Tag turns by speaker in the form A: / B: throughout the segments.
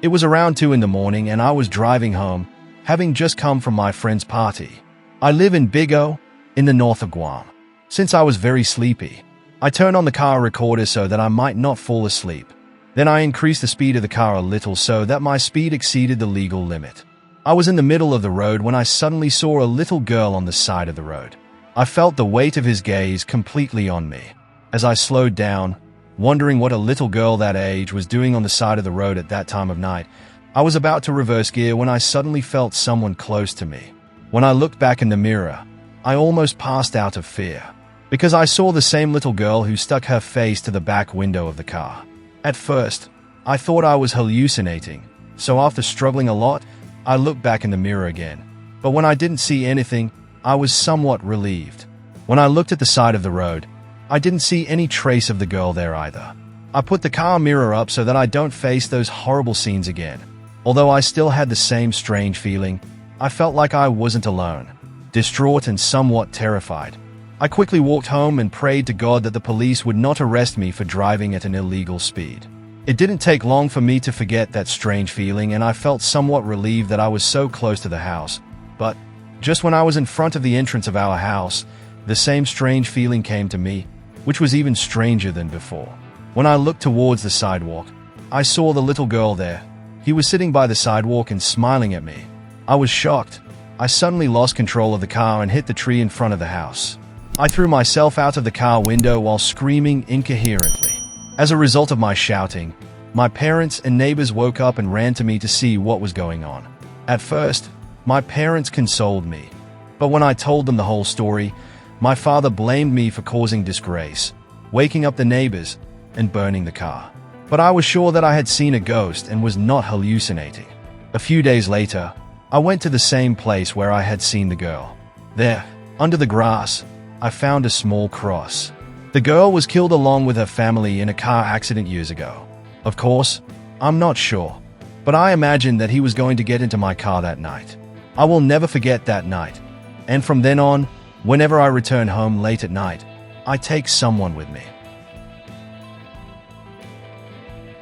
A: It was around 2 in the morning and I was driving home, having just come from my friend's party. I live in Big O, in the north of Guam. Since I was very sleepy, I turned on the car recorder so that I might not fall asleep. Then I increased the speed of the car a little so that my speed exceeded the legal limit. I was in the middle of the road when I suddenly saw a little girl on the side of the road. I felt the weight of his gaze completely on me. As I slowed down, wondering what a little girl that age was doing on the side of the road at that time of night, I was about to reverse gear when I suddenly felt someone close to me. When I looked back in the mirror, I almost passed out of fear, because I saw the same little girl who stuck her face to the back window of the car. At first, I thought I was hallucinating, so after struggling a lot, I looked back in the mirror again. But when I didn't see anything, I was somewhat relieved. When I looked at the side of the road, I didn't see any trace of the girl there either. I put the car mirror up so that I don't face those horrible scenes again. Although I still had the same strange feeling, I felt like I wasn't alone. Distraught and somewhat terrified, I quickly walked home and prayed to God that the police would not arrest me for driving at an illegal speed. It didn't take long for me to forget that strange feeling, and I felt somewhat relieved that I was so close to the house. But just when I was in front of the entrance of our house, the same strange feeling came to me, which was even stranger than before. When I looked towards the sidewalk, I saw the little girl there. He was sitting by the sidewalk and smiling at me. I was shocked. I suddenly lost control of the car and hit the tree in front of the house. I threw myself out of the car window while screaming incoherently. As a result of my shouting, my parents and neighbors woke up and ran to me to see what was going on. At first, my parents consoled me, but when I told them the whole story, my father blamed me for causing disgrace, waking up the neighbors, and burning the car. But I was sure that I had seen a ghost and was not hallucinating. A few days later, I went to the same place where I had seen the girl. There, under the grass, I found a small cross. The girl was killed along with her family in a car accident years ago. Of course, I'm not sure, but I imagined that he was going to get into my car that night. I will never forget that night, and from then on, whenever I return home late at night, I take someone with me.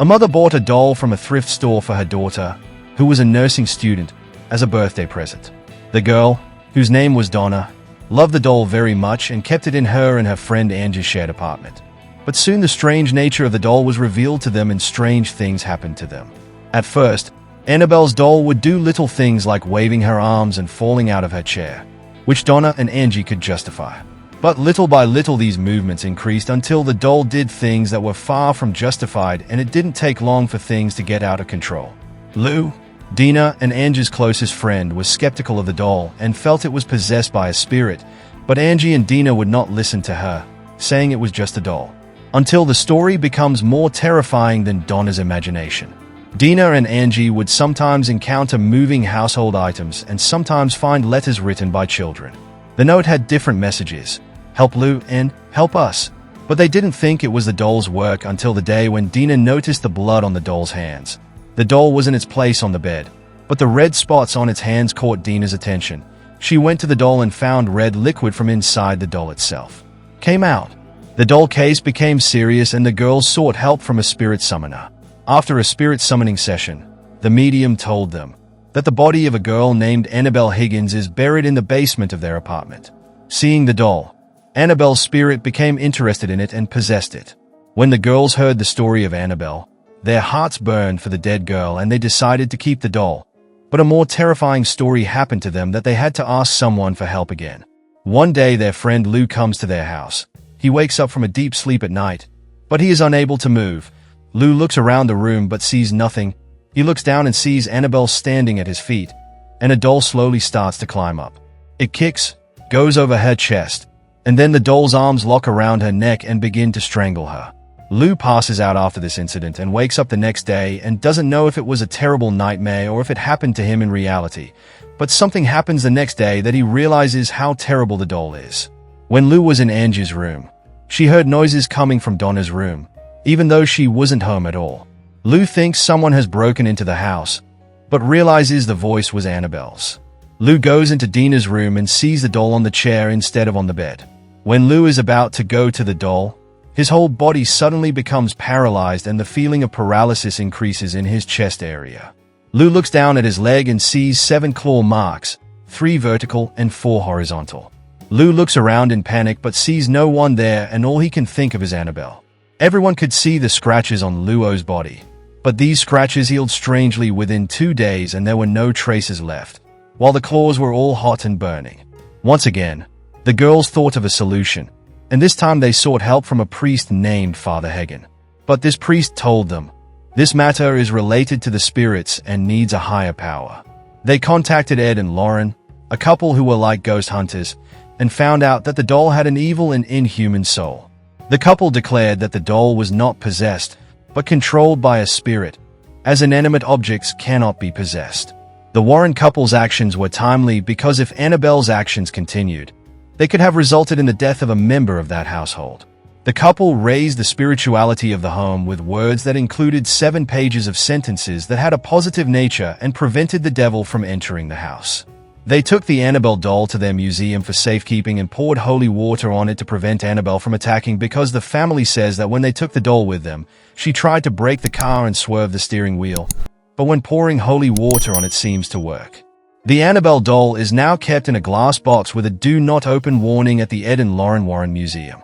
A: A mother bought a doll from a thrift store for her daughter, who was a nursing student, as a birthday present. The girl, whose name was Donna, loved the doll very much and kept it in her and her friend Angie's shared apartment. But soon the strange nature of the doll was revealed to them and strange things happened to them. At first, Annabelle's doll would do little things like waving her arms and falling out of her chair, which Donna and Angie could justify. But little by little these movements increased until the doll did things that were far from justified, and it didn't take long for things to get out of control. Lou, Dina and Angie's closest friend, was skeptical of the doll and felt it was possessed by a spirit, but Angie and Dina would not listen to her, saying it was just a doll. Until the story becomes more terrifying than Donna's imagination. Dina and Angie would sometimes encounter moving household items and sometimes find letters written by children. The note had different messages: help Lou and help us. But they didn't think it was the doll's work until the day when Dina noticed the blood on the doll's hands. The doll was in its place on the bed, but the red spots on its hands caught Dina's attention. She went to the doll and found red liquid from inside the doll itself came out. The doll case became serious and the girls sought help from a spirit summoner. After a spirit summoning session, the medium told them that the body of a girl named Annabelle Higgins is buried in the basement of their apartment. Seeing the doll, Annabelle's spirit became interested in it and possessed it. When the girls heard the story of Annabelle, their hearts burned for the dead girl and they decided to keep the doll. But a more terrifying story happened to them that they had to ask someone for help again. One day their friend Lou comes to their house. He wakes up from a deep sleep at night, but he is unable to move. Lou looks around the room but sees nothing. He looks down and sees Annabelle standing at his feet, and a doll slowly starts to climb up. It kicks, goes over her chest, and then the doll's arms lock around her neck and begin to strangle her. Lou passes out after this incident and wakes up the next day and doesn't know if it was a terrible nightmare or if it happened to him in reality. But something happens the next day that he realizes how terrible the doll is. When Lou was in Angie's room, she heard noises coming from Donna's room, even though she wasn't home at all. Lou thinks someone has broken into the house, but realizes the voice was Annabelle's. Lou goes into Dina's room and sees the doll on the chair instead of on the bed. When Lou is about to go to the doll, His whole body suddenly becomes paralyzed and the feeling of paralysis increases in his chest area. Lou looks down at his leg and sees 7 claw marks, 3 vertical and 4 horizontal. Lou looks around in panic but sees no one there, and all he can think of is Annabelle. Everyone could see the scratches on Luo's body, but these scratches healed strangely within 2 days and there were no traces left, while the claws were all hot and burning. Once again, the girls thought of a solution, and this time they sought help from a priest named Father Hagen. But this priest told them, this matter is related to the spirits and needs a higher power. They contacted Ed and Lauren, a couple who were like ghost hunters, and found out that the doll had an evil and inhuman soul. The couple declared that the doll was not possessed, but controlled by a spirit, as inanimate objects cannot be possessed. The Warren couple's actions were timely because if Annabelle's actions continued, they could have resulted in the death of a member of that household. The couple raised the spirituality of the home with words that included 7 pages of sentences that had a positive nature and prevented the devil from entering the house. They took the Annabelle doll to their museum for safekeeping and poured holy water on it to prevent Annabelle from attacking because the family says that when they took the doll with them, she tried to brake the car and swerve the steering wheel, but when pouring holy water on it seems to work. The Annabelle doll is now kept in a glass box with a do not open warning at the Ed and Lauren Warren Museum.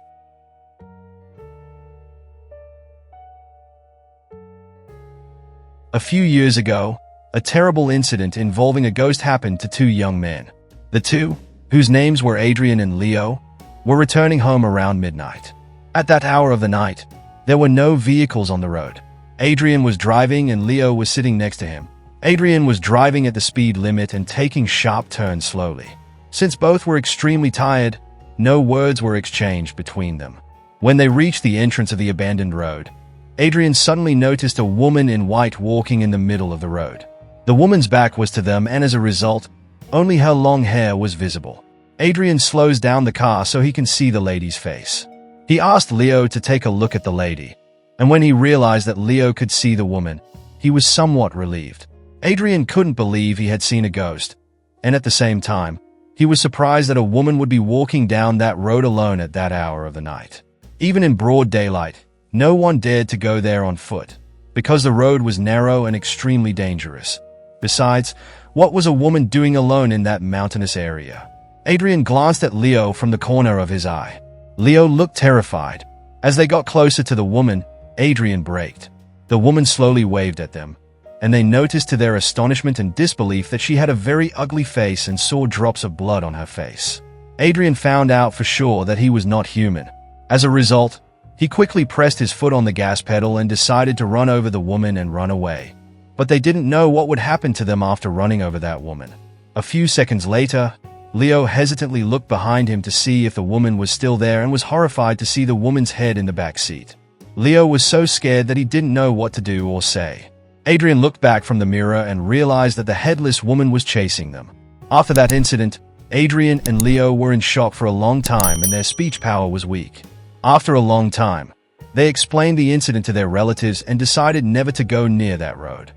A: A few years ago, a terrible incident involving a ghost happened to 2 young men. The two, whose names were Adrian and Leo, were returning home around midnight. At that hour of the night, there were no vehicles on the road. Adrian was driving and Leo was sitting next to him. Adrian was driving at the speed limit and taking sharp turns slowly. Since both were extremely tired, no words were exchanged between them. When they reached the entrance of the abandoned road, Adrian suddenly noticed a woman in white walking in the middle of the road. The woman's back was to them, and as a result, only her long hair was visible. Adrian slows down the car so he can see the lady's face. He asked Leo to take a look at the lady, and when he realized that Leo could see the woman, he was somewhat relieved. Adrian couldn't believe he had seen a ghost, and at the same time, he was surprised that a woman would be walking down that road alone at that hour of the night. Even in broad daylight, no one dared to go there on foot, because the road was narrow and extremely dangerous. Besides, what was a woman doing alone in that mountainous area? Adrian glanced at Leo from the corner of his eye. Leo looked terrified. As they got closer to the woman, Adrian braked. The woman slowly waved at them, and they noticed to their astonishment and disbelief that she had a very ugly face and saw drops of blood on her face. Adrian found out for sure that he was not human. As a result, he quickly pressed his foot on the gas pedal and decided to run over the woman and run away. But they didn't know what would happen to them after running over that woman. A few seconds later, Leo hesitantly looked behind him to see if the woman was still there and was horrified to see the woman's head in the back seat. Leo was so scared that he didn't know what to do or say. Adrian looked back from the mirror and realized that the headless woman was chasing them. After that incident, Adrian and Leo were in shock for a long time and their speech power was weak. After a long time, they explained the incident to their relatives and decided never to go near that road.